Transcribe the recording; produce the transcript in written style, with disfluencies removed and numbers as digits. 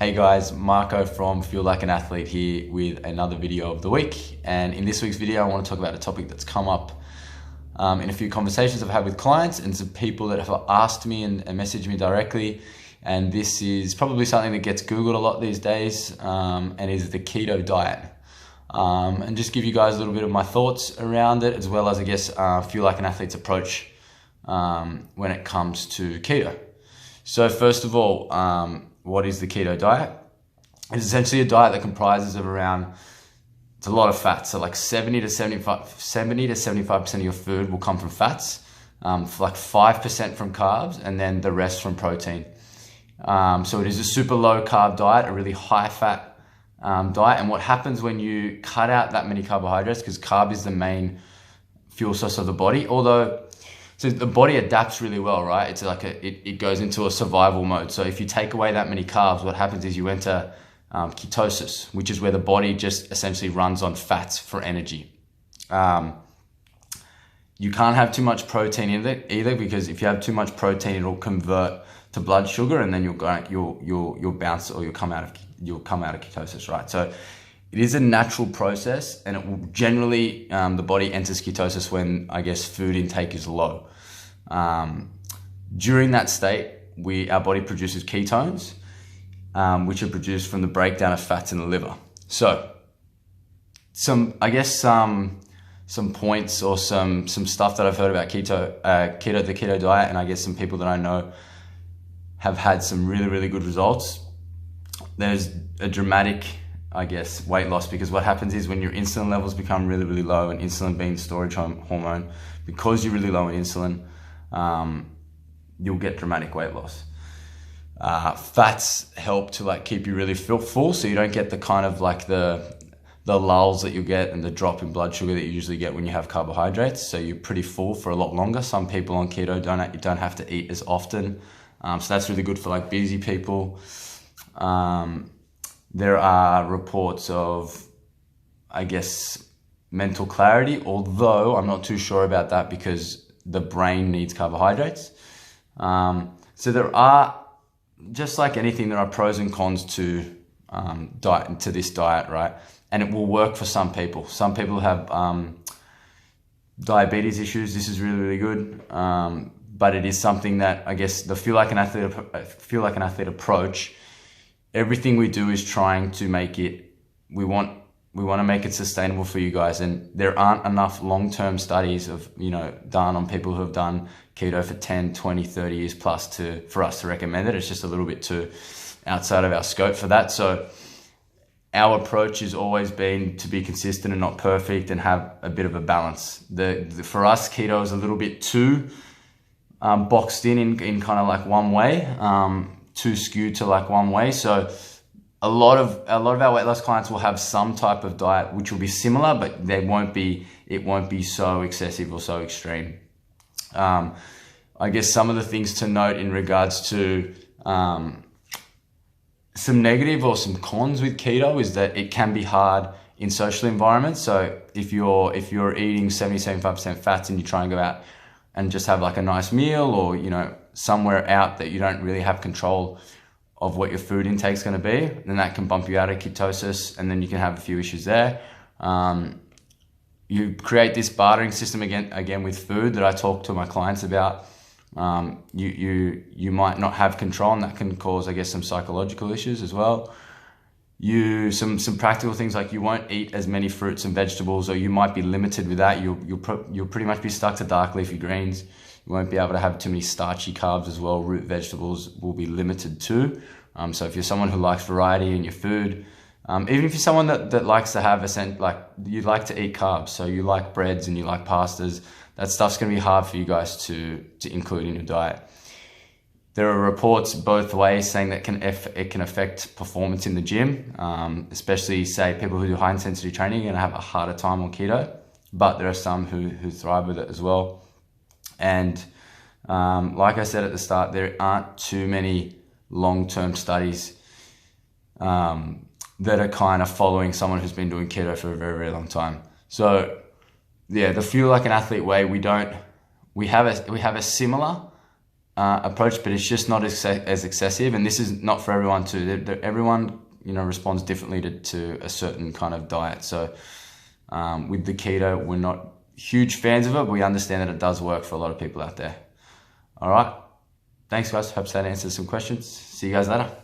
Hey guys, Marco from Feel Like an Athlete here with another video of the week. And in this week's video, I want to talk about a topic that's come up in a few conversations I've had with clients and some people that have asked me and messaged me directly. And this is probably something that gets Googled a lot these days and is the keto diet. And just give you guys a little bit of my thoughts around it, as well as I guess Feel Like an Athlete's approach when it comes to keto. So first of all, what is the keto diet? It's essentially a diet that comprises of it's a lot of fats. So like 70 to 75% of your food will come from fats, like 5% from carbs, and then the rest from protein. So it is a super low carb diet, a really high fat diet. And what happens when you cut out that many carbohydrates, because carb is the main fuel source of the body, so the body adapts really well, right? It's like it goes into a survival mode. So if you take away that many carbs, what happens is you enter ketosis, which is where the body just essentially runs on fats for energy. You can't have too much protein in it either, because if you have too much protein, it'll convert to blood sugar, and then you'll bounce, or you'll come out of ketosis, right? So it is a natural process, and it will generally, the body enters ketosis when, I guess, food intake is low. During that state, our body produces ketones, which are produced from the breakdown of fats in the liver. So some points or some stuff that I've heard about the keto diet, and I guess some people that I know have had some really, really good results. There's a dramatic, I guess, weight loss, because what happens is when your insulin levels become really, really low, and insulin being storage hormone, because you're really low in insulin, you'll get dramatic weight loss. Fats help to keep you really full, so you don't get the kind of the lulls that you get and the drop in blood sugar that you usually get when you have carbohydrates. So you're pretty full for a lot longer. Some people on keto don't have to eat as often, so that's really good for busy people. There are reports of, I guess, mental clarity, although I'm not too sure about that, because the brain needs carbohydrates. So there are, just like anything, there are pros and cons to this diet, right? And it will work for some people. Some people have diabetes issues. This is really, really good. But it is something that, I guess, the Feel Like an Athlete approach, everything we do is trying to make it, we want to make it sustainable for you guys. And there aren't enough long-term studies done on people who have done keto for 10, 20, 30 years plus for us to recommend it. It's just a little bit too outside of our scope for that. So our approach has always been to be consistent and not perfect, and have a bit of a balance. For us, keto is a little bit too boxed in kind of one way, too skewed to one way. So a lot of our weight loss clients will have some type of diet which will be similar, but it won't be so excessive or so extreme. I guess some of the things to note in regards to some negative or some cons with keto is that it can be hard in social environments. So if you're eating 70-75% fats and you try and go out and just have a nice meal, or somewhere out that you don't really have control of what your food intake is going to be, then that can bump you out of ketosis, and then you can have a few issues there. You create this bartering system again with food that I talk to my clients about. You might not have control, and that can cause, I guess, some psychological issues as well. Some practical things, like you won't eat as many fruits and vegetables, or you might be limited with that. You'll pretty much be stuck to dark leafy greens. You won't be able to have too many starchy carbs as well. Root vegetables will be limited too. So if you're someone who likes variety in your food, even if you're someone that likes to have you like to eat carbs, so you like breads and you like pastas, that stuff's going to be hard for you guys to include in your diet. There are reports both ways saying that it can affect performance in the gym, especially, say, people who do high intensity training are going to have a harder time on keto, but there are some who thrive with it as well. And like I said at the start, there aren't too many long-term studies that are kind of following someone who's been doing keto for a very, very long time. So yeah, the Feel Like an Athlete way, we have a similar approach, but it's just not as excessive. And this is not for everyone too. Everyone, responds differently to a certain kind of diet. So with the keto, we're not huge fans of it, but we understand that it does work for a lot of people out there. All right. Thanks, guys. Hope that answers some questions. See you guys later.